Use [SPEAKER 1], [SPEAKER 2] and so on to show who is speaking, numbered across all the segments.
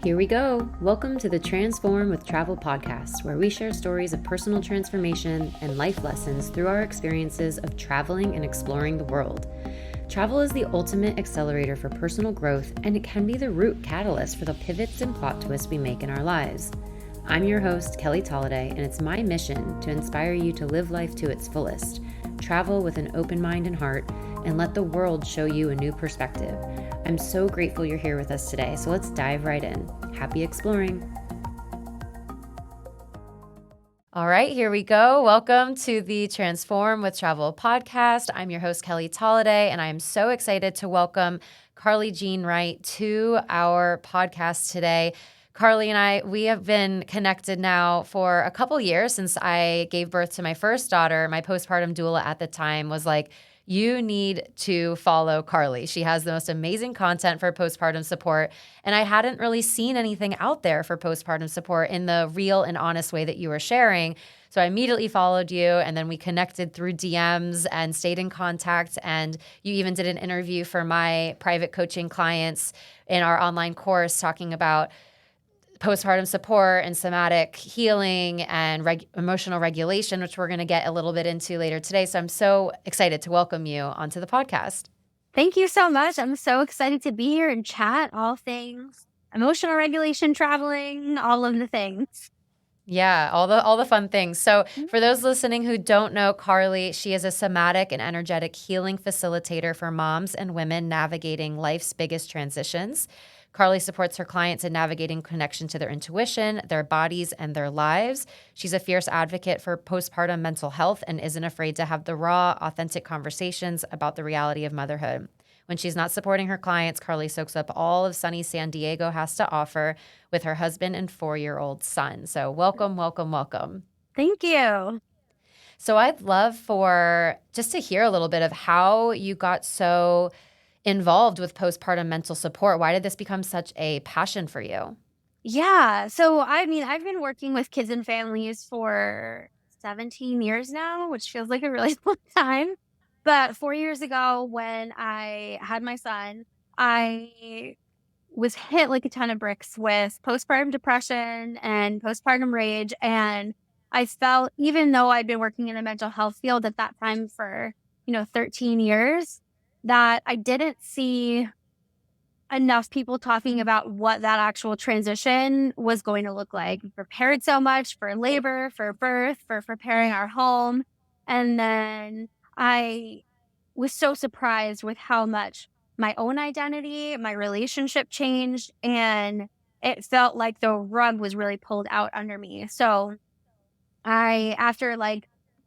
[SPEAKER 1] Here we go. Welcome to the Transform with Travel podcast, where we share stories of personal transformation and life lessons through our experiences of traveling and exploring the world. Travel is the ultimate accelerator for personal growth, and it can be the root catalyst for the pivots and plot twists we make in our lives. I'm your host, Kelly Tolliday, and it's my mission to inspire you to live life to its fullest, travel with an open mind and heart, and let the world show you a new perspective. I'm so grateful you're here with us today, so let's dive right in. Happy exploring. All right, here we go. Welcome to the Transform with Travel podcast. I'm your host, Kelly Tolliday, and I am so excited to welcome Carly Jean Wright to our podcast today. Carly and we have been connected now for a couple years since I gave birth to my first daughter. My postpartum doula at the time was like, you need to follow Carly. She has the most amazing content for postpartum support. And I hadn't really seen anything out there for postpartum support in the real and honest way that you were sharing. So I immediately followed you, and then we connected through DMs and stayed in contact. And you even did an interview for my private coaching clients in our online course talking about postpartum support and somatic healing and emotional regulation, which we're going to get a little bit into later today. So I'm so excited to welcome you onto the podcast.
[SPEAKER 2] Thank you so much. I'm so excited to be here and chat all things emotional regulation, traveling, all of the things.
[SPEAKER 1] Yeah, all the fun things. So for those listening who don't know Carly, she is a somatic and energetic healing facilitator for moms and women navigating life's biggest transitions. Carly supports her clients in navigating connection to their intuition, their bodies, and their lives. She's a fierce advocate for postpartum mental health and isn't afraid to have the raw, authentic conversations about the reality of motherhood. When she's not supporting her clients, Carly soaks up all of sunny San Diego has to offer with her husband and 4-year-old son. So welcome, welcome, welcome.
[SPEAKER 2] Thank you.
[SPEAKER 1] So I'd love for just to hear a little bit of how you got so involved with postpartum mental support. Why did this become such a passion for you?
[SPEAKER 2] Yeah. So, I've been working with kids and families for 17 years now, which feels like a really long time. But 4 years ago, when I had my son, I was hit like a ton of bricks with postpartum depression and postpartum rage. And I felt, even though I'd been working in the mental health field at that time for, 13 years, that I didn't see enough people talking about what that actual transition was going to look like. We prepared so much for labor, for birth, for preparing our home. And then I was so surprised with how much my own identity, my relationship changed, and it felt like the rug was really pulled out under me. So after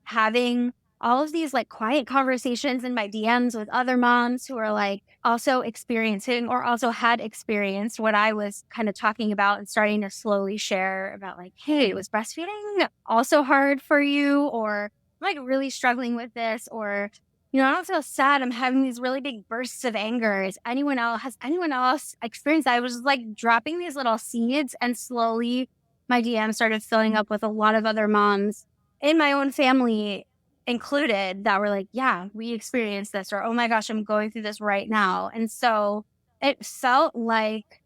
[SPEAKER 2] having all of these quiet conversations in my DMs with other moms who are also experiencing or also had experienced what I was kind of talking about and starting to slowly share about hey, was breastfeeding also hard for you? Or I'm really struggling with this, or I don't feel sad. I'm having these really big bursts of anger. Has anyone else experienced that? I was dropping these little seeds, and slowly my DM started filling up with a lot of other moms in my own family included that were yeah, we experienced this, or, oh my gosh, I'm going through this right now. And so it felt like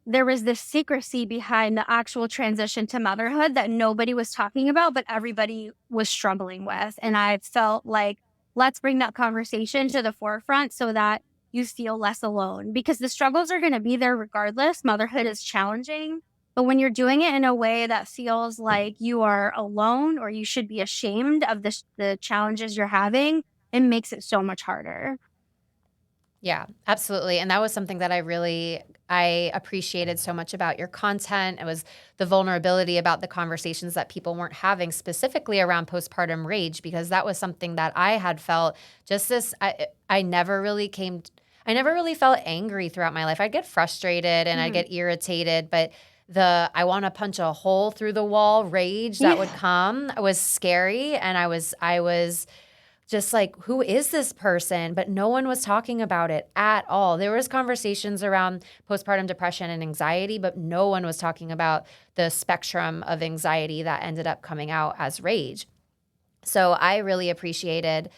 [SPEAKER 2] there was this secrecy behind the actual transition to motherhood that nobody was talking about, but everybody was struggling with. And I felt like, let's bring that conversation to the forefront so that you feel less alone, because the struggles are going to be there regardless. Motherhood is challenging, but when you're doing it in a way that feels like you are alone or you should be ashamed of the challenges you're having, it makes it so much harder.
[SPEAKER 1] Yeah, absolutely. And that was something that I appreciated so much about your content. It was the vulnerability about the conversations that people weren't having specifically around postpartum rage, because that was something that I had felt I never really felt angry throughout my life. I'd get frustrated and I'd get irritated, but I want to punch a hole through the wall rage that would come was scary. And I was just like, who is this person? But no one was talking about it at all. There was conversations around postpartum depression and anxiety, but no one was talking about the spectrum of anxiety that ended up coming out as rage. So I really appreciated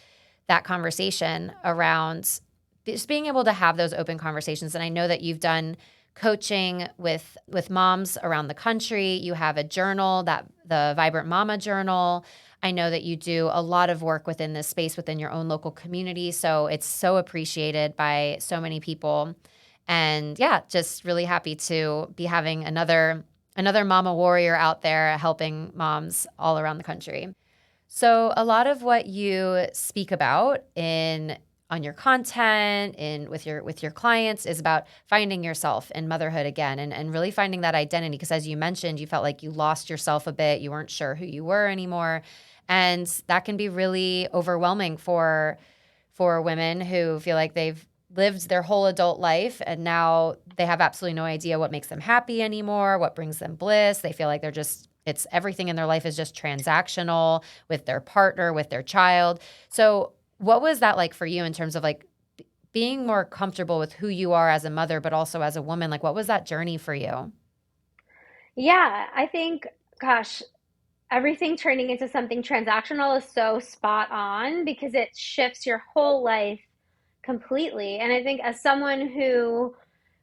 [SPEAKER 1] that conversation around just being able to have those open conversations. And I know that you've done coaching with moms around the country. You have a journal, that the Vibrant Mama Journal. I know that you do a lot of work within this space within your own local community, so it's so appreciated by so many people. And yeah, just really happy to be having another mama warrior out there helping moms all around the country. So a lot of what you speak about in on your content and with your clients is about finding yourself in motherhood again and really finding that identity, because as you mentioned, you felt like you lost yourself a bit. You weren't sure who you were anymore. And that can be really overwhelming for women who feel like they've lived their whole adult life and now they have absolutely no idea what makes them happy anymore, what brings them bliss. They feel like it's everything in their life is just transactional with their partner, with their child. So, what was that like for you in terms of like being more comfortable with who you are as a mother, but also as a woman? Like, what was that journey for you?
[SPEAKER 2] Yeah, I think, gosh, everything turning into something transactional is so spot on because it shifts your whole life completely. And I think, as someone who,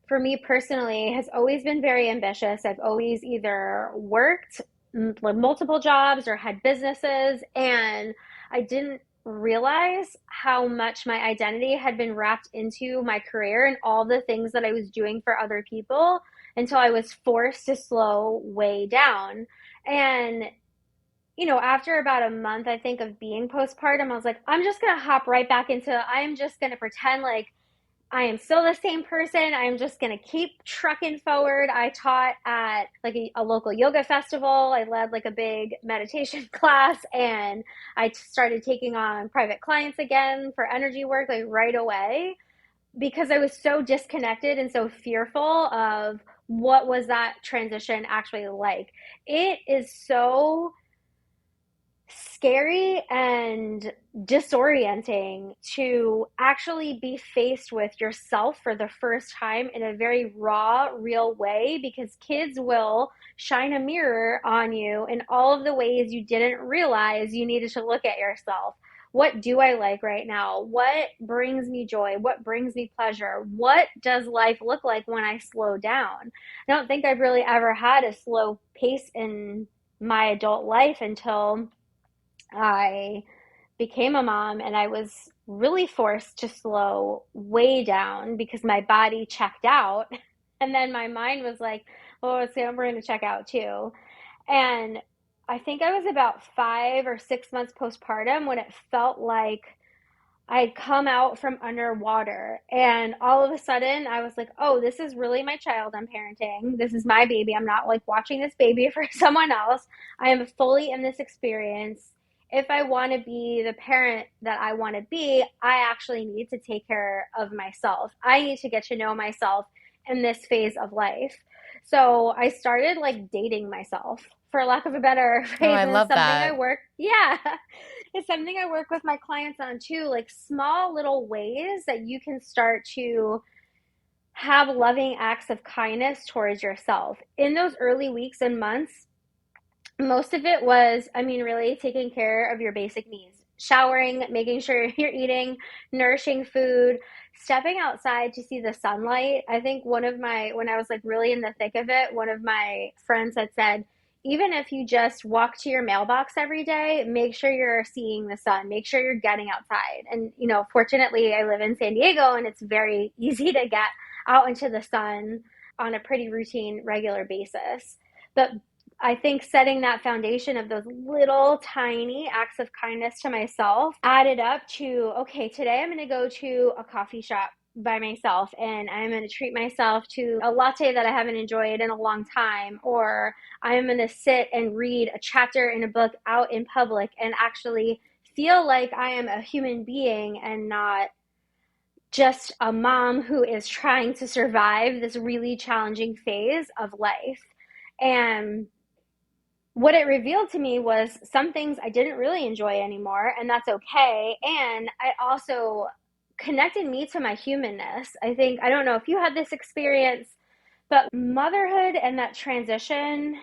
[SPEAKER 2] for me personally, has always been very ambitious, I've always either worked multiple jobs or had businesses, and I didn't realize how much my identity had been wrapped into my career and all the things that I was doing for other people until I was forced to slow way down. And after about a month, I think, of being postpartum, I was like, I'm just going to hop right back into, I'm just going to pretend like I am still the same person. I'm just going to keep trucking forward. I taught at like a local yoga festival. I led like a big meditation class, and I started taking on private clients again for energy work like right away because I was so disconnected and so fearful of what was that transition actually like. It is so scary and disorienting to actually be faced with yourself for the first time in a very raw, real way, because kids will shine a mirror on you in all of the ways you didn't realize you needed to look at yourself. What do I like right now? What brings me joy? What brings me pleasure? What does life look like when I slow down? I don't think I've really ever had a slow pace in my adult life until I became a mom, and I was really forced to slow way down because my body checked out. And then my mind was like, oh, so we're going to check out too. And I think I was about 5 or 6 months postpartum when it felt like I'd come out from underwater. And all of a sudden, I was like, oh, this is really my child I'm parenting. This is my baby. I'm not like watching this baby for someone else. I am fully in this experience. If I want to be the parent that I want to be, I actually need to take care of myself. I need to get to know myself in this phase of life. So I started like dating myself, for lack of a better
[SPEAKER 1] Oh,
[SPEAKER 2] phrase.
[SPEAKER 1] I
[SPEAKER 2] And it's
[SPEAKER 1] love
[SPEAKER 2] something I
[SPEAKER 1] that.
[SPEAKER 2] work, yeah, it's something I work with my clients on too, like small little ways that you can start to have loving acts of kindness towards yourself. In those early weeks and months, most of it was, I mean, really taking care of your basic needs, showering, making sure you're eating nourishing food, stepping outside to see the sunlight. I think when I was like really in the thick of it, one of my friends had said, even if you just walk to your mailbox every day, make sure you're seeing the sun, make sure you're getting outside. And, fortunately, I live in San Diego, and it's very easy to get out into the sun on a pretty routine, regular basis. But I think setting that foundation of those little tiny acts of kindness to myself added up to, okay, today I'm going to go to a coffee shop by myself, and I'm going to treat myself to a latte that I haven't enjoyed in a long time, or I'm going to sit and read a chapter in a book out in public and actually feel like I am a human being and not just a mom who is trying to survive this really challenging phase of life. And what it revealed to me was some things I didn't really enjoy anymore, and that's okay. And it also connected me to my humanness. I think, I don't know if you had this experience, but motherhood and that transition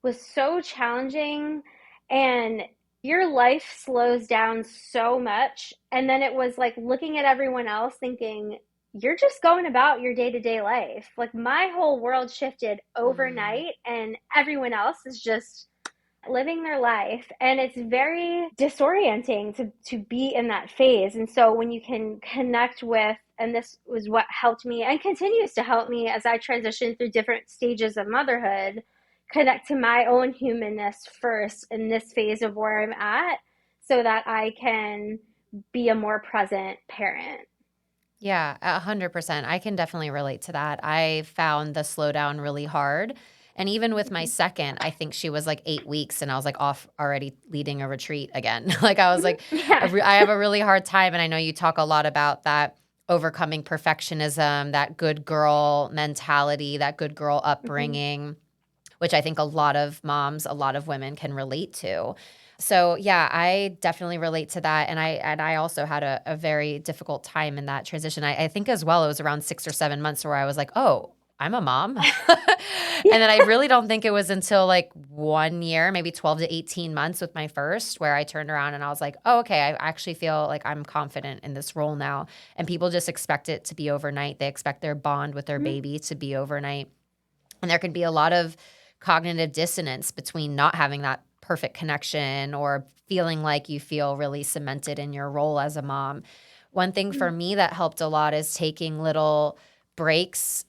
[SPEAKER 2] was so challenging, and your life slows down so much. And then it was like looking at everyone else thinking,
[SPEAKER 3] you're just going about your day-to-day life. Like my whole world shifted
[SPEAKER 1] Mm.
[SPEAKER 3] overnight and everyone else is just living their life, and it's very disorienting to be in that phase. And so when you can connect with, and this was what helped me and continues to help me as I transition through different stages of motherhood, connect to my own humanness first in this phase of where I'm at so that I can be a more present parent.
[SPEAKER 1] Yeah, 100%. I can definitely relate to that. I found the slowdown really hard. And even with my
[SPEAKER 3] Mhm.
[SPEAKER 1] second, I think she was like 8 weeks and I was like off already leading a retreat again. Like I was
[SPEAKER 3] Mhm.
[SPEAKER 1] like,
[SPEAKER 3] Yeah.
[SPEAKER 1] I have a really hard time. And I know you talk a lot about that overcoming perfectionism, that good girl mentality, that good girl
[SPEAKER 3] Mhm.
[SPEAKER 1] upbringing, which I think a lot of moms, a lot of women can relate to. So yeah, I definitely relate to that. And I also had a very difficult time in that transition. I think as well, it was around 6 or 7 months where I was like, oh, I'm a mom. And then I
[SPEAKER 3] Yeah.
[SPEAKER 1] really don't think it was until like 1 year, maybe 12 to 18 months with my first, where I turned around and I was like, oh, okay, I actually feel like I'm confident in this role now. And people just expect it to be overnight. They expect their bond with their
[SPEAKER 3] Mhm.
[SPEAKER 1] baby to be overnight. And there can be a lot of cognitive dissonance between not having that perfect connection or feeling like you feel really cemented in your role as a mom. One thing for me that helped a lot is taking little breaks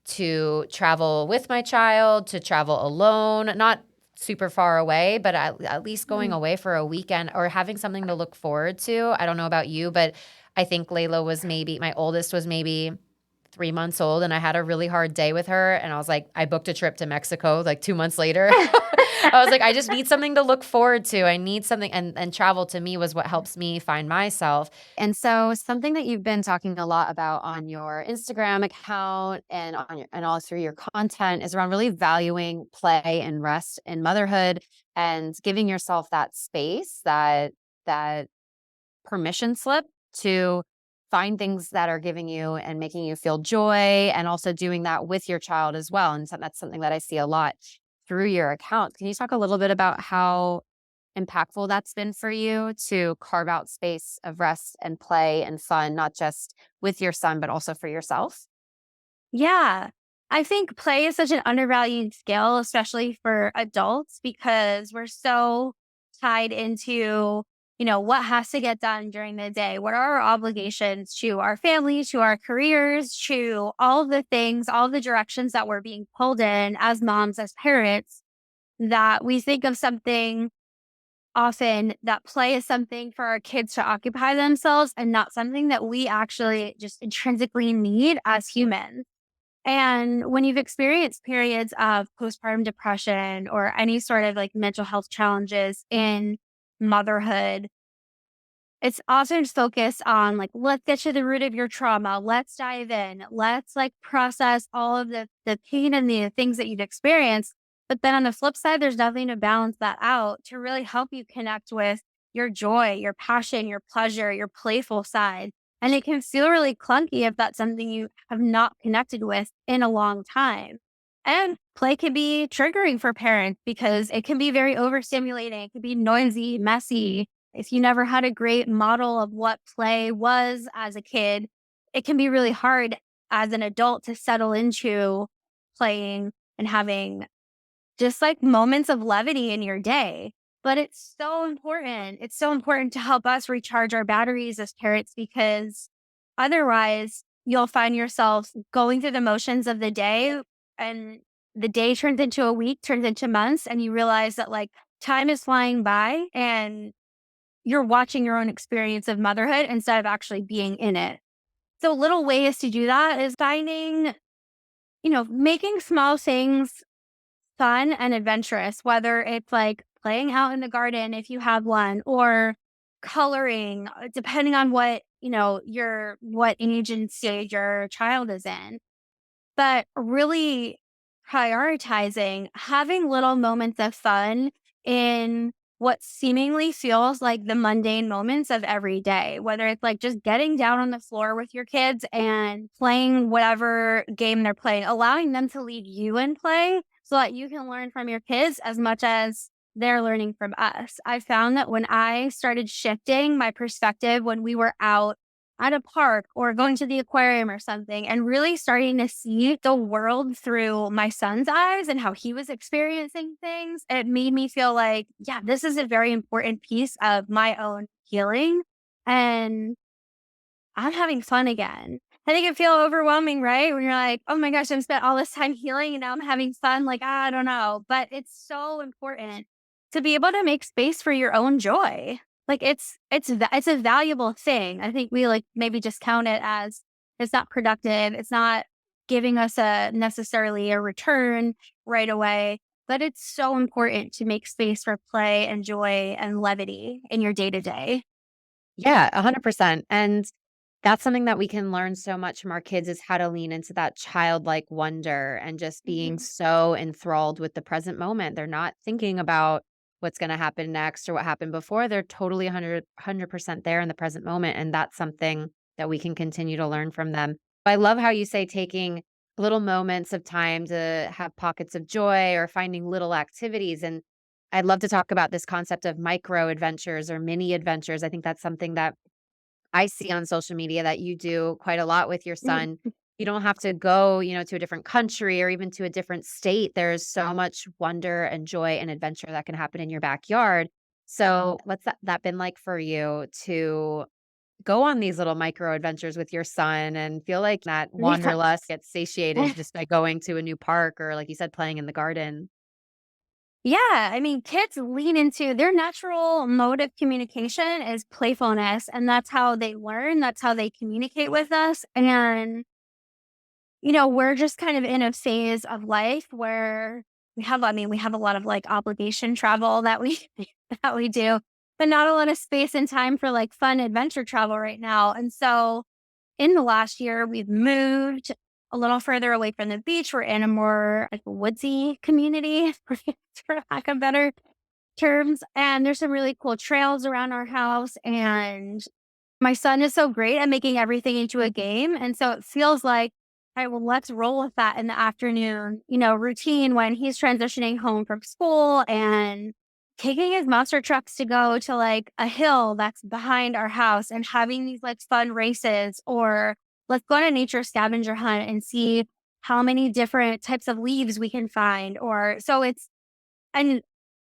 [SPEAKER 1] to travel with my child, to travel alone, not super far away, but at least going
[SPEAKER 3] Mhm.
[SPEAKER 1] away for a weekend or having something to look forward to. I don't know about you, but I think Layla was maybe, my oldest was maybe 3 months old, and I had a really hard day with her. And I was like, I booked a trip to Mexico like 2 months later. I was like, I just need something to look forward to. I need something. And travel to me was what helps me find myself. And so something that you've been talking a lot about on your Instagram account and on your, and all through your content is around really valuing play and rest in motherhood and giving yourself that space, that permission slip to find things that are giving you and making you feel joy, and also doing that with your child as well. And so that's something that I see a lot through your account. Can you talk a little bit about how impactful that's been for you to carve out space of rest and play and fun, not just with your son, but also for yourself?
[SPEAKER 2] Yeah. I think play is such an undervalued skill, especially for adults, because we're so tied into, what has to get done during the day. What are our obligations to our families, to our careers, to all the things, all the directions that we're being pulled in as moms, as parents, that we think of something often that play is something for our kids to occupy themselves and not something that we actually just intrinsically need as humans. And when you've experienced periods of postpartum depression or any sort of like mental health challenges in motherhood, it's often focused on like, let's get to the root of your trauma. Let's dive in. Let's like process all of the pain and the things that you've experienced. But then on the flip side, there's nothing to balance that out to really help you connect with your joy, your passion, your pleasure, your playful side. And it can feel really clunky if that's something you have not connected with in a long time. And play can be triggering for parents because it can be very overstimulating. It can be noisy, messy. If you never had a great model of what play was as a kid, it can be really hard as an adult to settle into playing and having just like moments of levity in your day. But it's so important. It's so important to help us recharge our batteries as parents because otherwise you'll find yourself going through the motions of the day and the day turns into a week, turns into months, and you realize that like time is flying by and you're watching your own experience of motherhood instead of actually being in it. So little ways to do that is finding, making small things fun and adventurous, whether it's like playing out in the garden if you have one or coloring, depending on what, what age and stage your child is in. But really prioritizing having little moments of fun in what seemingly feels like the mundane moments of every day, whether it's like just getting down on the floor with your kids and playing whatever game they're playing, allowing them to lead you in play so that you can learn from your kids as much as they're learning from us. I found that when I started shifting my perspective when we were out at a park or going to the aquarium or something and really starting to see the world through my son's eyes and how he was experiencing things, it made me feel like, yeah, this is a very important piece of my own healing. And I'm having fun again. I think it feel overwhelming, right? When you're like, oh my gosh, I've spent all this time healing and now I'm having fun. Like, I don't know. But it's so important to be able to make space for your own joy. Like it's a valuable thing. I think we like maybe just count it as it's not productive. It's not giving us a necessarily a return right away. But it's so important to make space for play and joy and levity in your day to day.
[SPEAKER 1] Yeah, 100%. And that's something that we can learn so much from our kids is how to lean into that childlike wonder and just being
[SPEAKER 2] Mhm.
[SPEAKER 1] so enthralled with the present moment. They're not thinking about what's going to happen next or what happened before. They're totally 100% there in the present moment. And that's something that we can continue to learn from them. But I love how you say taking little moments of time to have pockets of joy or finding little activities. And I'd love to talk about this concept of micro adventures or mini adventures. I think that's something that I see on social media that you do quite a lot with your
[SPEAKER 2] Mhm.
[SPEAKER 1] son. You don't have to go, to a different country or even to a different state. There's so much wonder and joy and adventure that can happen in your backyard. So, what's that been like for you to go on these little micro adventures with your son and feel like that wanderlust gets satiated
[SPEAKER 2] Yeah.
[SPEAKER 1] just by going to a new park or, like you said, playing in the garden?
[SPEAKER 2] Yeah, I mean, kids lean into their natural mode of communication is playfulness, and that's how they learn. That's how they communicate with us. And, we're just kind of in a phase of life where we have a lot of like obligation travel that we that we do, but not a lot of space and time for like fun adventure travel right now. And so in the last year, we've moved a little further away from the beach. We're in a more like woodsy community, for lack of better terms. And there's some really cool trails around our house. And my son is so great at making everything into a game. And so it feels like, all right, well, let's roll with that in the afternoon, routine when he's transitioning home from school and taking his monster trucks to go to like a hill that's behind our house and having these like fun races, or let's go on a nature scavenger hunt and see how many different types of leaves we can find. Or so it's, and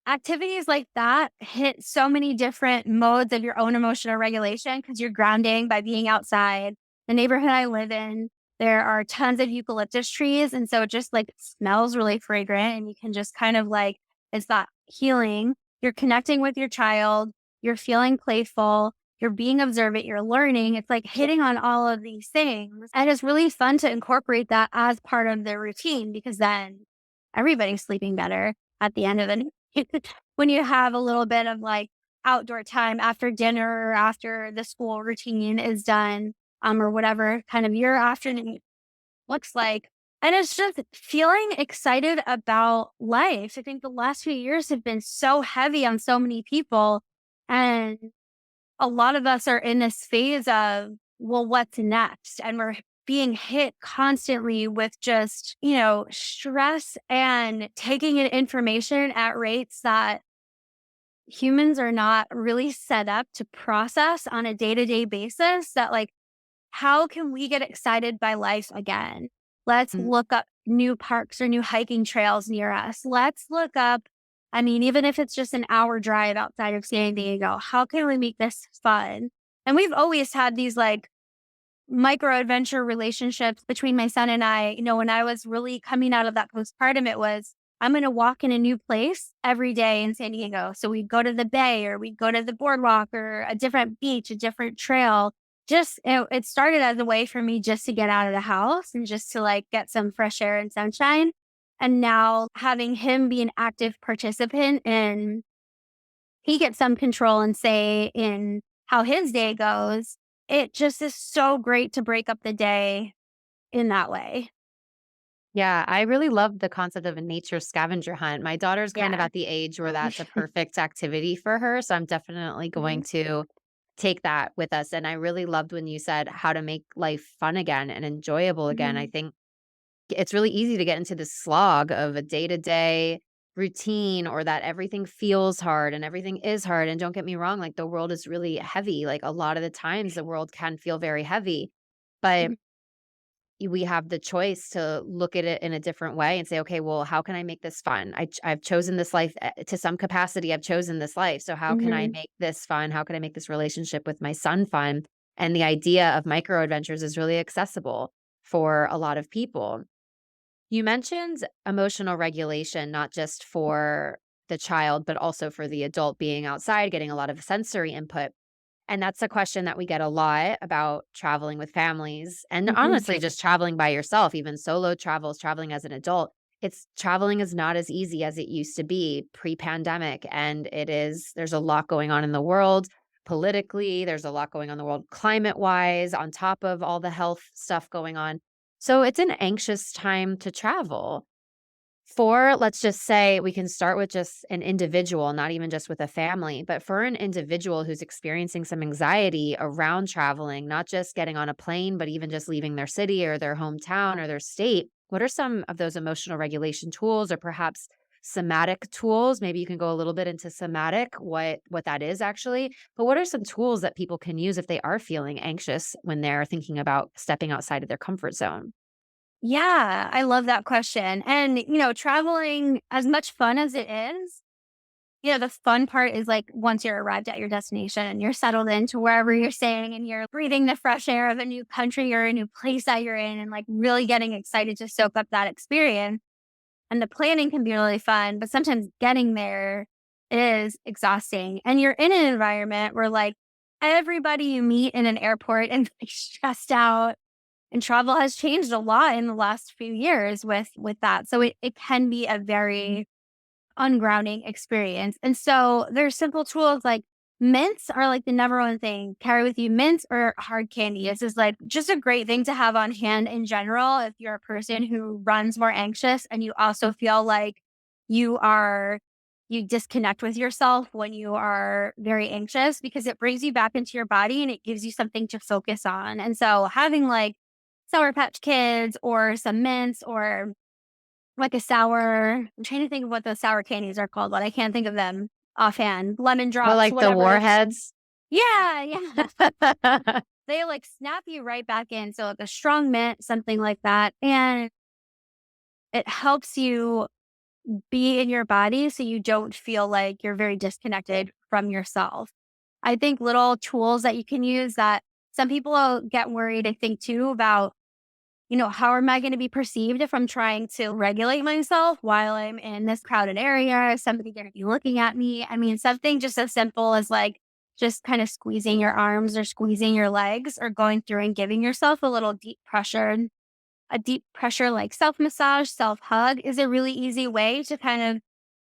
[SPEAKER 2] activities like that hit so many different modes of your own emotional regulation because you're grounding by being outside. The neighborhood I live in, there are tons of eucalyptus trees. And so it just like smells really fragrant. And you can just kind of like, it's that healing. You're connecting with your child, you're feeling playful, you're being observant, you're learning. It's like hitting on all of these things. And it's really fun to incorporate that as part of the routine because then everybody's sleeping better at the end of the when you have a little bit of like outdoor time after dinner or after the school routine is done, or whatever kind of your afternoon looks like. And it's just feeling excited about life. I think the last few years have been so heavy on so many people. And a lot of us are in this phase of, well, what's next? And we're being hit constantly with just, stress and taking in information at rates that humans are not really set up to process on a day to day basis. That, like, how can we get excited by life again? Let's
[SPEAKER 1] Mm.
[SPEAKER 2] look up new parks or new hiking trails near us. Let's look up, I mean, even if it's just an hour drive outside of San Diego, how can we make this fun? And we've always had these like micro adventure relationships between my son and I. When I was really coming out of that postpartum, it was, I'm going to walk in a new place every day in San Diego. So we'd go to the bay or we'd go to the boardwalk or a different beach, a different trail. Just, it started as a way for me just to get out of the house and just to like get some fresh air and sunshine. And now having him be an active participant and he gets some control and say in how his day goes, it just is so great to break up the day in that way.
[SPEAKER 1] Yeah, I really love the concept of a nature scavenger hunt. My daughter's kind of
[SPEAKER 2] Yeah.
[SPEAKER 1] at the age where that's a perfect activity for her, so I'm definitely going
[SPEAKER 2] Mhm.
[SPEAKER 1] to take that with us, and I really loved when you said how to make life fun again and enjoyable again. I
[SPEAKER 2] Mhm.
[SPEAKER 1] think it's really easy to get into the slog of a day-to-day routine or that everything feels hard and everything is hard. And don't get me wrong, like the world is really heavy. Like a lot of the times the world can feel very heavy, but
[SPEAKER 2] Mhm.
[SPEAKER 1] we have the choice to look at it in a different way and say, okay, well, how can I make this fun? I've chosen this life to some capacity. I've chosen this life. So how can I
[SPEAKER 2] Mhm.
[SPEAKER 1] make this fun? How can I make this relationship with my son fun? And the idea of micro adventures is really accessible for a lot of people. You mentioned emotional regulation, not just for the child, but also for the adult being outside, getting a lot of sensory input. And that's a question that we get a lot about traveling with families and
[SPEAKER 2] Mhm.
[SPEAKER 1] honestly just traveling by yourself, even solo travels, traveling as an adult. It's traveling is not as easy as it used to be pre-pandemic and there's a lot going on in the world politically, there's a lot going on in the world climate-wise on top of all the health stuff going on. So it's an anxious time to travel. For, let's just say we can start with just an individual, not even just with a family, but for an individual who's experiencing some anxiety around traveling, not just getting on a plane, but even just leaving their city or their hometown or their state, what are some of those emotional regulation tools or perhaps somatic tools? Maybe you can go a little bit into somatic, what that is actually, but what are some tools that people can use if they are feeling anxious when they're thinking about stepping outside of their comfort zone?
[SPEAKER 2] Yeah, I love that question. And, traveling, as much fun as it is, the fun part is like once you're arrived at your destination and you're settled into wherever you're staying and you're breathing the fresh air of a new country or a new place that you're in and like really getting excited to soak up that experience. And the planning can be really fun, but sometimes getting there is exhausting. And you're in an environment where like everybody you meet in an airport and like stressed out, and travel has changed a lot in the last few years with that. So it can be a very ungrounding experience. And so there's simple tools like mints are like the number one thing. Carry with you mints or hard candy. This is like just a great thing to have on hand in general if you're a person who runs more anxious and you also feel like you are you disconnect with yourself when you are very anxious because it brings you back into your body and it gives you something to focus on. And so having like Sour Patch Kids or some mints or like a sour I'm trying to think of what those sour candies are called, but I can't think of them offhand. Lemon
[SPEAKER 1] Or
[SPEAKER 2] drops,
[SPEAKER 1] like the
[SPEAKER 2] whatever.
[SPEAKER 1] warheads?
[SPEAKER 2] Yeah, yeah. They, like, snap you right back in, so, like, a strong mint, something like that, and it helps you be in your body so you don't feel like you're very disconnected from yourself. I think little tools that you can use that some people get worried, I think, too, about how am I going to be perceived if I'm trying to regulate myself while I'm in this crowded area? Is somebody going to be looking at me? I mean, something just as simple as like just kind of squeezing your arms or squeezing your legs or going through and giving yourself a little deep pressure. A deep pressure like self massage, self hug is a really easy way to kind of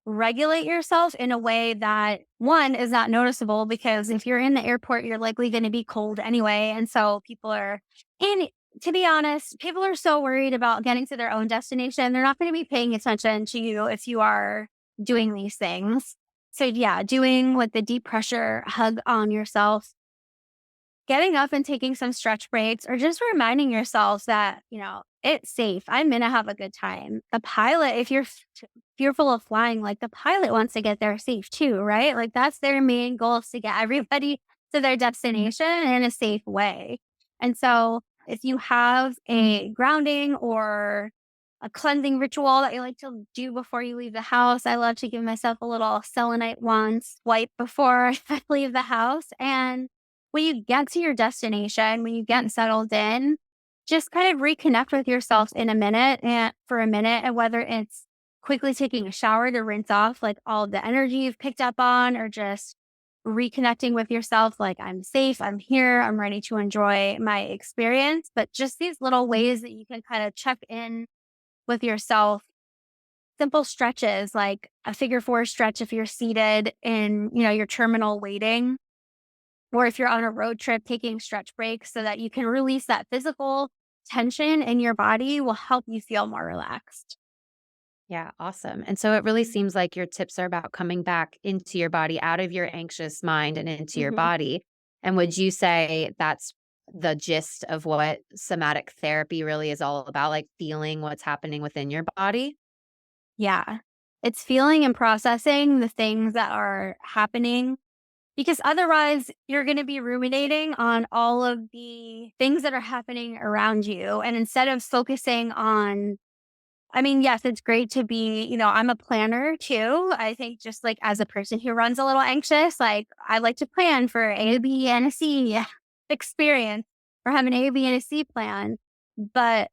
[SPEAKER 2] regulate yourself in a way that one is not noticeable because if you're in the airport, you're likely going to be cold anyway. And so and to be honest, people are so worried about getting to their own destination. They're not going to be paying attention to you if you are doing these things. So, yeah, doing with the deep pressure hug on yourself, getting up and taking some stretch breaks, or just reminding yourselves that, it's safe. I'm going to have a good time. The pilot, if you're fearful of flying, like the pilot wants to get there safe too, right? Like that's their main goal is to get everybody to their destination in a safe way. And so if you have a grounding or a cleansing ritual that you like to do before you leave the house, I love to give myself a little selenite wand swipe before I leave the house. And when you get to your destination, when you get settled in, just kind of reconnect with yourself in a minute and for a minute, and whether it's quickly taking a shower to rinse off like all the energy you've picked up on, or just reconnecting with yourself, like I'm safe, I'm here, I'm ready to enjoy my experience. But just these little ways that you can kind of check in with yourself. Simple stretches like a figure four stretch if you're seated in, your terminal waiting, or if you're on a road trip, taking stretch breaks so that you can release that physical tension in your body will help you feel more relaxed.
[SPEAKER 1] Yeah, awesome. And so it really seems like your tips are about coming back into your body, out of your anxious mind and into your
[SPEAKER 2] Mhm.
[SPEAKER 1] body. And would you say that's the gist of what somatic therapy really is all about, like feeling what's happening within your body?
[SPEAKER 2] Yeah. It's feeling and processing the things that are happening, because otherwise you're going to be ruminating on all of the things that are happening around you. And instead of focusing on, I mean, yes, it's great to be, I'm a planner too. I think just like as a person who runs a little anxious, like I like to plan for A, B, and a C experience, or have an A, B, and a C plan. But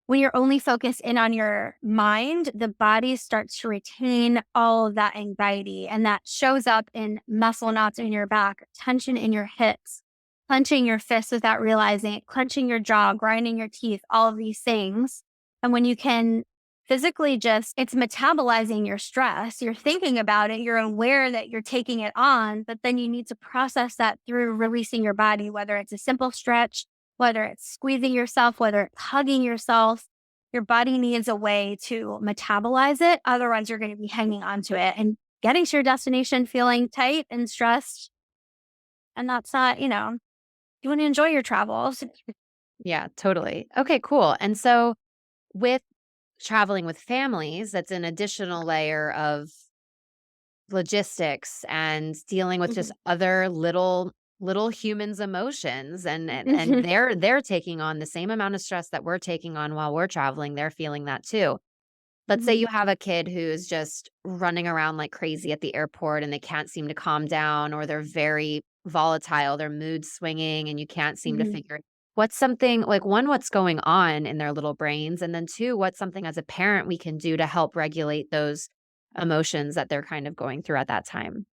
[SPEAKER 2] when you're only focused in on your mind, the body starts to retain all of that anxiety. And that shows up in muscle knots in your back, tension in your hips, clenching your fists without realizing it, clenching your jaw, grinding your teeth, all of these things. And when you can physically it's metabolizing your stress, you're thinking about it, you're aware that you're taking it on, but then you need to process that through releasing your body, whether it's a simple stretch, whether it's squeezing yourself, whether it's hugging yourself. Your body needs a way to metabolize it. Otherwise, you're going to be hanging on to it and getting to your destination feeling tight and stressed. And that's not, you want to enjoy your travels.
[SPEAKER 1] Yeah, totally. Okay, cool. And so with traveling with families, that's an additional layer of logistics and dealing with just
[SPEAKER 2] Mhm.
[SPEAKER 1] other little humans' emotions, and
[SPEAKER 2] Mhm.
[SPEAKER 1] they're taking on the same amount of stress that we're taking on while we're traveling. They're feeling that too. Let's say
[SPEAKER 2] Mhm.
[SPEAKER 1] you have a kid who's just running around like crazy at the airport and they can't seem to calm down, or they're very volatile, their mood swinging, and you can't seem to
[SPEAKER 2] Mhm.
[SPEAKER 1] figure what's something like, one, what's going on in their little brains, and then two, what's something as a parent we can do to help regulate those emotions that they're kind of going through at that time.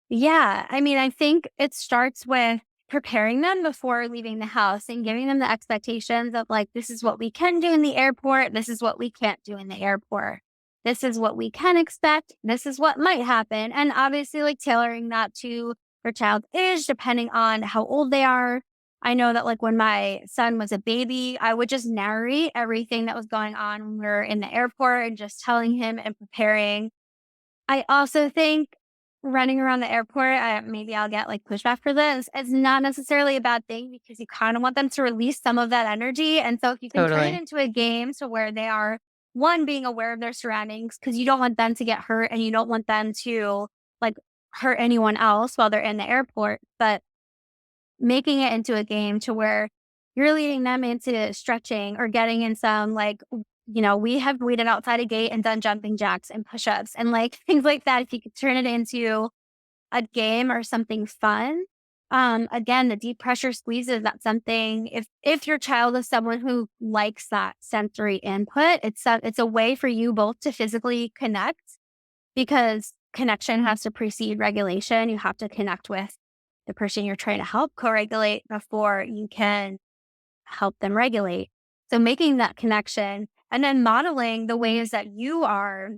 [SPEAKER 2] Yeah. I mean, I think it starts with preparing them before leaving the house and giving them the expectations of like, this is what we can do in the airport. This is what we can't do in the airport. This is what we can expect. This is what might happen. And obviously, like tailoring that to their child's age, depending on how old they are. I know that like when my son was a baby, I would just narrate everything that was going on when we were in the airport and just telling him and preparing. I also think running around the airport, maybe I'll get like pushback for this. It's not necessarily a bad thing because you kind of want them to release some of that energy. And so if you can turn it
[SPEAKER 1] Totally.
[SPEAKER 2] into a game to where they are, one, being aware of their surroundings, because you don't want them to get hurt and you don't want them to like hurt anyone else while they're in the airport. But making it into a game to where you're leading them into stretching or getting in some we have waited outside a gate and done jumping jacks and push-ups and like things like that. If you could turn it into a game or something fun. Again, the deep pressure squeezes, that's something, if your child is someone who likes that sensory input, it's a way for you both to physically connect, because connection has to precede regulation. You have to connect with the person you're trying to help co-regulate before you can help them regulate. So making that connection and then modeling the ways that you are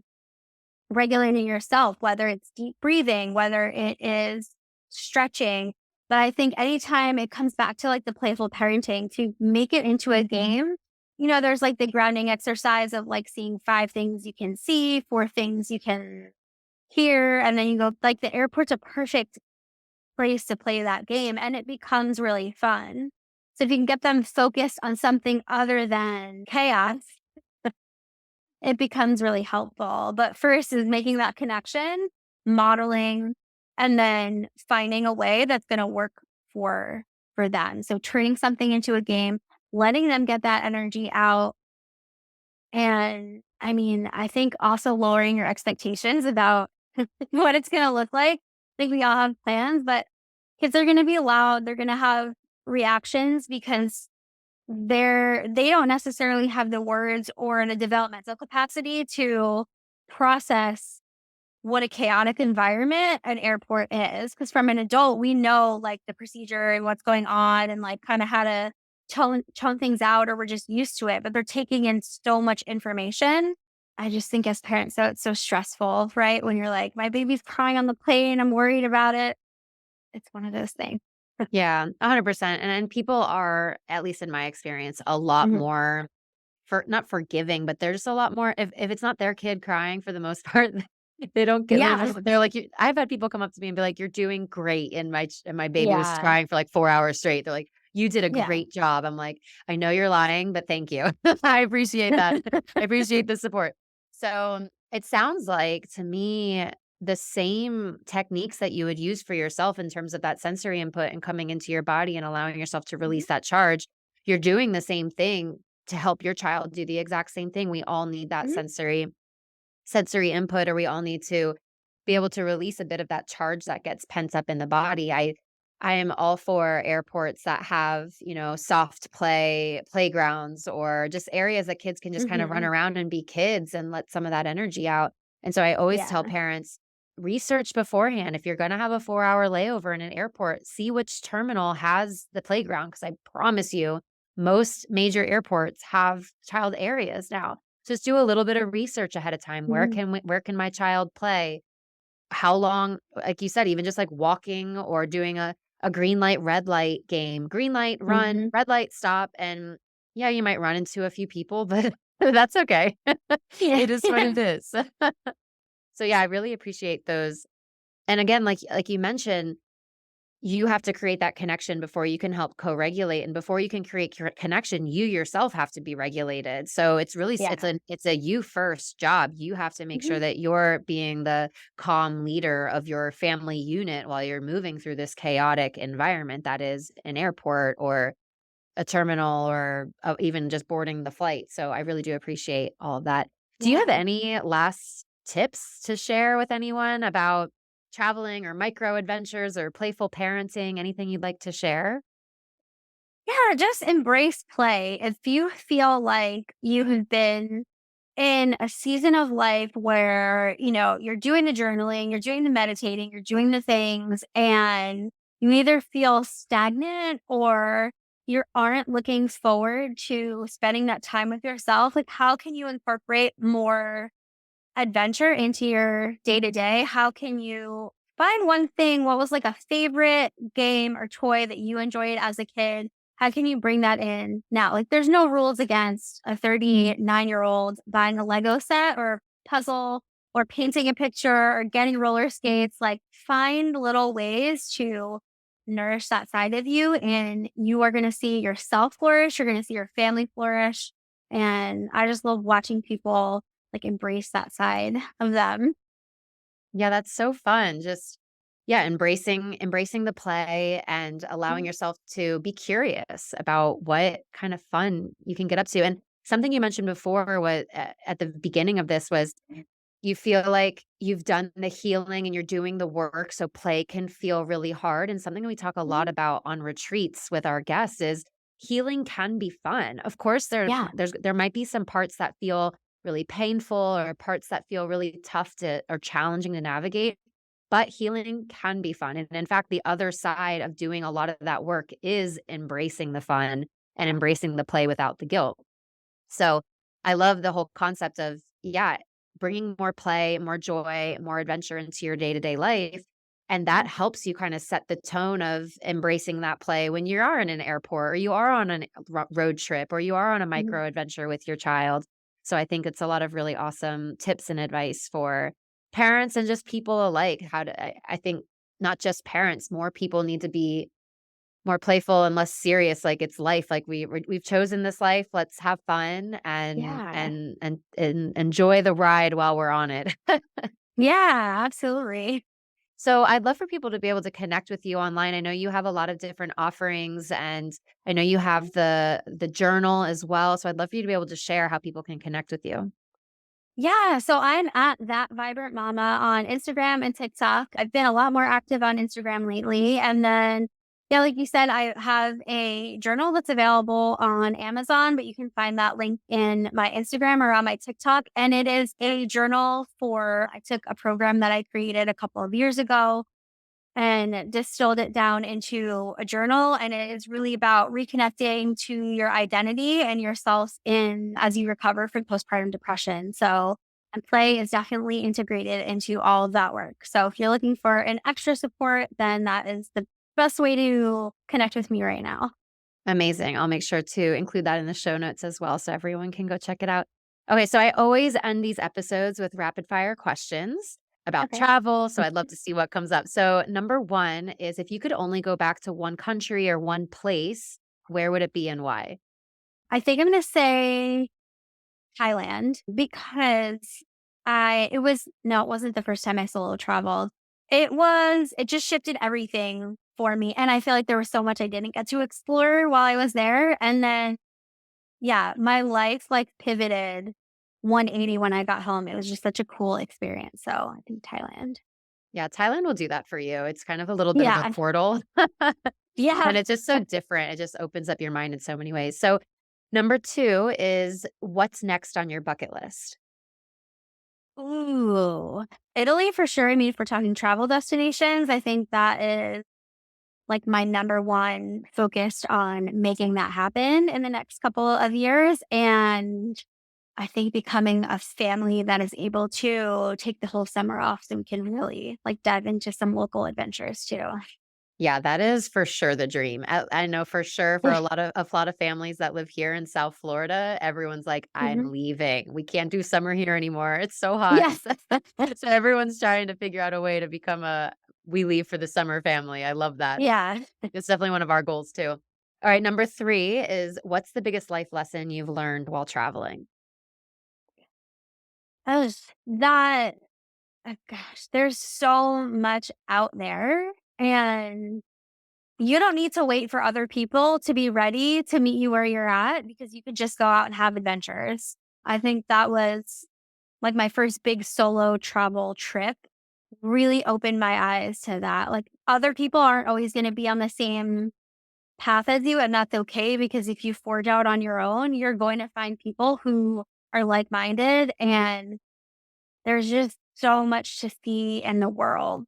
[SPEAKER 2] regulating yourself, whether it's deep breathing, whether it is stretching. But I think anytime it comes back to like the playful parenting, to make it into a game, there's like the grounding exercise of like seeing 5 things you can see, 4 things you can hear. And then you go, like, the airport's a perfect place to play that game and it becomes really fun. So if you can get them focused on something other than chaos, it becomes really helpful. But first is making that connection, modeling, and then finding a way that's going to work for for them. So turning something into a game, letting them get that energy out. And I mean, I think also lowering your expectations about what it's going to look like. I think we all have plans, but kids are going to be loud. They're going to have reactions because they don't necessarily have the words or the developmental capacity to process what a chaotic environment an airport is. Because from an adult, we know like the procedure and what's going on and like kind of how to tone things out, or we're just used to it. But they're taking in so much information. I just think as parents, so it's so stressful, right? When you're like, my baby's crying on the plane, I'm worried about it. It's one of those things.
[SPEAKER 1] Yeah, 100%. And people are, at least in my experience, a lot
[SPEAKER 2] Mhm.
[SPEAKER 1] more for not forgiving, but they're just a lot more, if it's not their kid crying for the most part, they don't get
[SPEAKER 2] Yeah.
[SPEAKER 1] they're like, I've had people come up to me and be like, "You're doing great." And my baby was
[SPEAKER 2] Yeah.
[SPEAKER 1] crying for like 4 hours straight. They're like, "You did a
[SPEAKER 2] Yeah.
[SPEAKER 1] great job." I'm like, "I know you're lying, but thank you." I appreciate that. I appreciate the support. So It sounds like to me the same techniques that you would use for yourself in terms of that sensory input and coming into your body and allowing yourself to
[SPEAKER 2] Mhm,
[SPEAKER 1] release that charge, you're doing the same thing to help your child do the exact same thing. We all need that
[SPEAKER 2] mhm,
[SPEAKER 1] sensory input, or we all need to be able to release a bit of that charge that gets pent up in the body. I am all for airports that have, soft playgrounds, or just areas that kids can just kind of run
[SPEAKER 2] mhm.
[SPEAKER 1] around and be kids and let some of that energy out. And so I always tell
[SPEAKER 2] Yeah.
[SPEAKER 1] parents, research beforehand. If you're going to have a 4-hour layover in an airport, see which terminal has the playground, because I promise you most major airports have child areas now. Just do a little bit of research ahead of time.
[SPEAKER 2] Mhm,
[SPEAKER 1] Where can my child play? How long, like you said, even just like walking or doing a green light, red light game. Green light, run,
[SPEAKER 2] mhm.
[SPEAKER 1] red light, stop. And yeah, you might run into a few people, but that's okay.
[SPEAKER 2] Yeah.
[SPEAKER 1] It is what it is. So yeah, I really appreciate those. And again, like you mentioned, you have to create that connection before you can help co-regulate, and before you can create connection, you yourself have to be regulated. So it's really
[SPEAKER 2] Yeah.
[SPEAKER 1] it's a you first job. You have to make
[SPEAKER 2] Mhm.
[SPEAKER 1] sure that you're being the calm leader of your family unit while you're moving through this chaotic environment that is an airport or a terminal, or even just boarding the flight. So I really do appreciate all of that. Do you have
[SPEAKER 2] Yeah.
[SPEAKER 1] any last tips to share with anyone about traveling or micro adventures or playful parenting? Anything you'd like to share?
[SPEAKER 2] Yeah, just embrace play. If you feel like you have been in a season of life where, you're doing the journaling, you're doing the meditating, you're doing the things, and you either feel stagnant or you aren't looking forward to spending that time with yourself, like how can you incorporate more adventure into your day to day? How can you find one thing? What was like a favorite game or toy that you enjoyed as a kid? How can you bring that in now? Like, there's no rules against a 39-year-old buying a Lego set or puzzle or painting a picture or getting roller skates. Like, find little ways to nourish that side of you, and you are going to see yourself flourish. You're going to see your family flourish. And I just love watching people like, embrace that side of them.
[SPEAKER 1] Yeah, that's so fun. Just yeah, embracing the play and allowing
[SPEAKER 2] Mhm.
[SPEAKER 1] yourself to be curious about what kind of fun you can get up to. And something you mentioned before was at the beginning of this was you feel like you've done the healing and you're doing the work, so play can feel really hard. And something we talk a lot
[SPEAKER 2] Mhm.
[SPEAKER 1] about on retreats with our guests is healing can be fun. Of course,
[SPEAKER 2] Yeah.
[SPEAKER 1] there might be some parts that feel really painful, or parts that feel really tough to or challenging to navigate. But healing can be fun. And in fact, the other side of doing a lot of that work is embracing the fun and embracing the play without the guilt. So I love the whole concept of, yeah, bringing more play, more joy, more adventure into your day to day life. And that helps you kind of set the tone of embracing that play when you are in an airport, or you are on a road trip, or you are on a
[SPEAKER 2] Mhm.
[SPEAKER 1] micro adventure with your child. So I think it's a lot of really awesome tips and advice for parents and just people alike. I think not just parents, more people need to be more playful and less serious, like, it's life, like, we've chosen this life, let's have fun and
[SPEAKER 2] Yeah.
[SPEAKER 1] and enjoy the ride while we're on it.
[SPEAKER 2] Yeah, absolutely.
[SPEAKER 1] So, I'd love for people to be able to connect with you online. I know you have a lot of different offerings, and I know you have the journal as well, so I'd love for you to be able to share how people can connect with you.
[SPEAKER 2] Yeah, so I'm at That Vibrant Mama on Instagram and TikTok. I've been a lot more active on Instagram lately. And then, yeah, like you said, I have a journal that's available on Amazon, but you can find that link in my Instagram or on my TikTok. And it is a journal I took a program that I created a couple of years ago and distilled it down into a journal. And it is really about reconnecting to your identity and yourself in as you recover from postpartum depression. So, and play is definitely integrated into all of that work. So, if you're looking for an extra support, then that is the best way to connect with me right now.
[SPEAKER 1] Amazing. I'll make sure to include that in the show notes as well so everyone can go check it out. Okay, so I always end these episodes with rapid fire questions about
[SPEAKER 2] Okay.
[SPEAKER 1] travel. So I'd love to see what comes up. So, number one is, if you could only go back to one country or one place, where would it be and why?
[SPEAKER 2] I think I'm going to say Thailand because it wasn't the first time I solo traveled. It just shifted everything for me. And I feel like there was so much I didn't get to explore while I was there. And then, yeah, my life like pivoted 180 when I got home. It was just such a cool experience. So I think Thailand.
[SPEAKER 1] Yeah, Thailand will do that for you. It's kind of a little bit of a
[SPEAKER 2] Yeah.
[SPEAKER 1] portal.
[SPEAKER 2] Yeah.
[SPEAKER 1] And it's just so different. It just opens up your mind in so many ways. So, number 2 is what's next on your bucket list?
[SPEAKER 2] Ooh. Italy for sure. I mean, if we're talking travel destinations, I think that is like my number one focused on making that happen in the next couple of years. And I think becoming a family that is able to take the whole summer off so we can really like dive into some local adventures too.
[SPEAKER 1] Yeah, that is for sure the dream. I know for sure for a lot of families that live here in South Florida, everyone's like, "I'm
[SPEAKER 2] Hmm.
[SPEAKER 1] leaving. We can't do summer here anymore. It's so hot."
[SPEAKER 2] Yes.
[SPEAKER 1] So everyone's trying to figure out a way to become a "we leave for the summer" family. I love that.
[SPEAKER 2] Yeah.
[SPEAKER 1] It's definitely one of our goals too. All right, number 3 is what's the biggest life lesson you've learned while traveling?
[SPEAKER 2] That was that. Gosh, there's so much out there. And you don't need to wait for other people to be ready to meet you where you're at because you could just go out and have adventures. I think that was like my first big solo travel trip really opened my eyes to that. Like other people aren't always going to be on the same path as you, and that's okay because if you forge out on your own, you're going to find people who are like minded. And there's just so much to see in the world.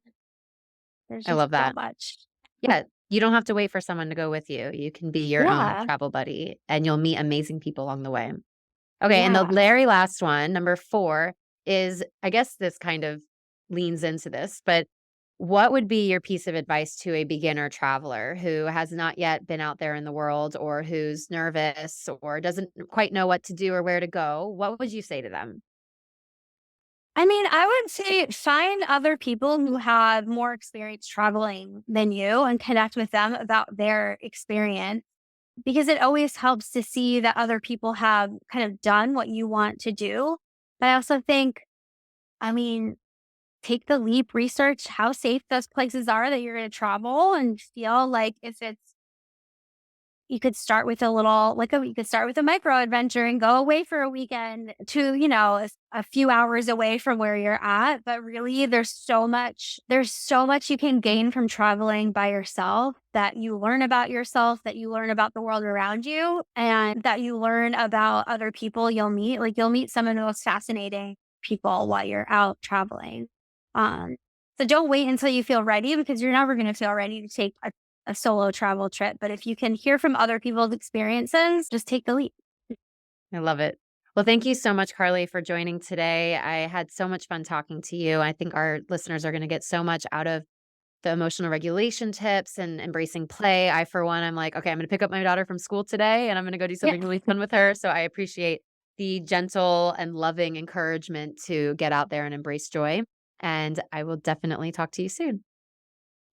[SPEAKER 2] There's
[SPEAKER 1] I
[SPEAKER 2] just
[SPEAKER 1] love
[SPEAKER 2] so
[SPEAKER 1] that.
[SPEAKER 2] much.
[SPEAKER 1] Yeah, you don't have to wait for someone to go with you. You can be your own
[SPEAKER 2] Yeah.
[SPEAKER 1] travel buddy, and you'll meet amazing people along the way. Okay, and the
[SPEAKER 2] Yeah.
[SPEAKER 1] very last one, number 4, is I guess this kind of leans into this, but what would be your piece of advice to a beginner traveler who has not yet been out there in the world or who's nervous or doesn't quite know what to do or where to go? What would you say to them?
[SPEAKER 2] I mean, I would say find other people who have more experience traveling than you and connect with them about their experience because it always helps to see that other people have kind of done what you want to do. But I also think, I mean, take the leap, research how safe those places are that you're going to travel and feel like if it's you could start with a little you could start with a micro adventure and go away for a weekend to, a few hours away from where you're at. But really there's so much you can gain from traveling by yourself that you learn about yourself, that you learn about the world around you, and that you learn about other people you'll meet. Like you'll meet some of the most fascinating people while you're out traveling. Um, so don't wait until you feel ready because you're never going to feel ready to take a solo travel trip, but if you can hear from other people's experiences, just take the leap.
[SPEAKER 1] I love it. Well, thank you so much, Carly, for joining today. I had so much fun talking to you. I think our listeners are going to get so much out of the emotional regulation tips and embracing play. I, for one, I'm like, okay, I'm going to pick up my daughter from school today and I'm going to go do
[SPEAKER 2] Yeah.
[SPEAKER 1] something really fun with her. So I appreciate the gentle and loving encouragement to get out there and embrace joy. And I will definitely talk to you soon.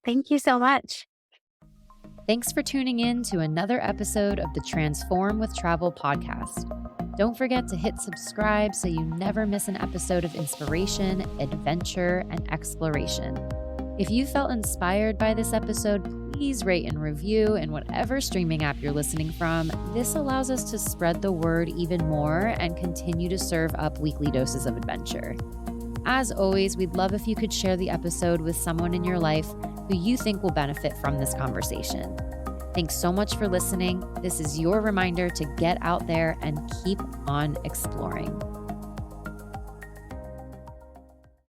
[SPEAKER 2] Thank you so much.
[SPEAKER 1] Thanks for tuning in to another episode of the Transform with Travel podcast. Don't forget to hit subscribe so you never miss an episode of inspiration, adventure, and exploration. If you felt inspired by this episode, please rate and review in whatever streaming app you're listening from. This allows us to spread the word even more and continue to serve up weekly doses of adventure. As always, we'd love if you could share the episode with someone in your life who you think will benefit from this conversation. Thanks so much for listening. This is your reminder to get out there and keep on exploring.